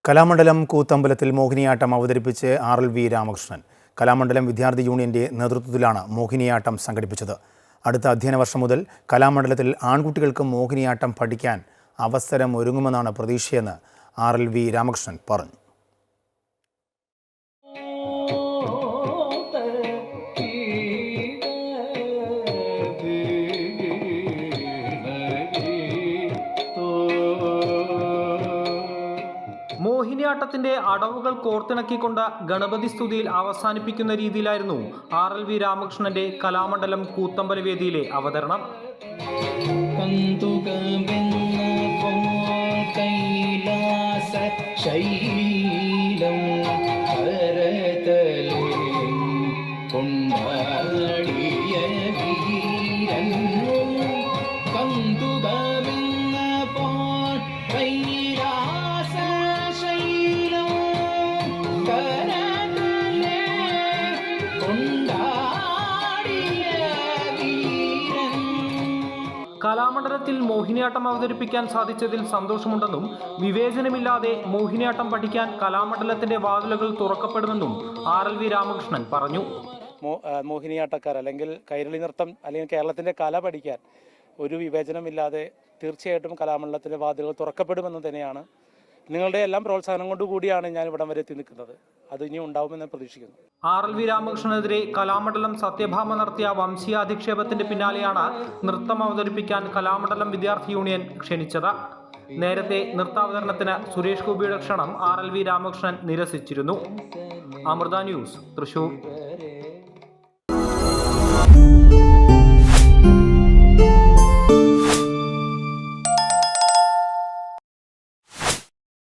കലാമണ്ഡലം കൂത്തമ്പലത്തിൽ മോഹിനിയാട്ടം അവതരിപ്പിച്ച് RLV രാമകൃഷ്ണൻ. കലാമണ്ഡലം വിദ്യാർത്ഥി യൂണിയന്റെ നേതൃത്വത്തിലാണ് മോഹിനിയാട്ടം സംഘടിപ്പിച്ചത്. അടുത്ത അധ്യയന വർഷം മുതൽ കലാമണ്ഡലത്തിൽ ആൺകുട്ടികൾക്ക് മോഹിനിയാട്ടം പഠിക്കാൻ അവസരം ഒരുങ്ങുമെന്നാണ് പ്രതീക്ഷയെന്ന് RLV രാമകൃഷ്ണൻ പറഞ്ഞു. മോഹിനിയാട്ടത്തിന്റെ അടവുകൾ കോർത്തിണക്കിക്കൊണ്ട് ഗണപതി സ്തുതിയിൽ അവസാനിപ്പിക്കുന്ന രീതിയിലായിരുന്നു RLV രാമകൃഷ്ണന്റെ കലാമണ്ഡലം കൂത്തമ്പല വേദിയിലെ അവതരണം. കലാമണ്ഡലത്തിൽ മോഹിനിയാട്ടം അവതരിപ്പിക്കാൻ സാധിച്ചതിൽ സന്തോഷമുണ്ടെന്നും വിവേചനമില്ലാതെ മോഹിനിയാട്ടം പഠിക്കാൻ കലാമണ്ഡലത്തിന്റെ വാതിലുകൾ തുറക്കപ്പെടുമെന്നും RLV രാമകൃഷ്ണൻ പറഞ്ഞു. മോഹിനിയാട്ടക്കാർ അല്ലെങ്കിൽ കൈരളി നൃത്തം അല്ലെങ്കിൽ കേരളത്തിന്റെ കല പഠിക്കാൻ ഒരു വിവേചനമില്ലാതെ തീർച്ചയായിട്ടും കലാമണ്ഡലത്തിന്റെ വാതിലുകൾ തുറക്കപ്പെടുമെന്ന് തന്നെയാണ്. നിങ്ങളുടെ എല്ലാം പ്രോത്സാഹനം കൊണ്ടുകൂടിയാണ് ഞാൻ ഇവിടം വരെ എത്തി നിൽക്കുന്നത്. അത് ഇനി ഉണ്ടാവുമെന്ന് പ്രതീക്ഷിക്കുന്നു. RLV രാമകൃഷ്ണനെതിരെ കലാമണ്ഡലം സത്യഭാമ നടത്തിയ വംശീയാധിക്ഷേപത്തിന്റെ പിന്നാലെയാണ് നൃത്തം അവതരിപ്പിക്കാൻ കലാമണ്ഡലം വിദ്യാർത്ഥി യൂണിയൻ ക്ഷണിച്ചത്. നേരത്തെ നൃത്താവതരണത്തിന് സുരേഷ് ഗോപിയുടെ ക്ഷണം RLV രാമകൃഷ്ണൻ നിരസിച്ചിരുന്നു. അമൃത ന്യൂസ്, തൃശൂർ.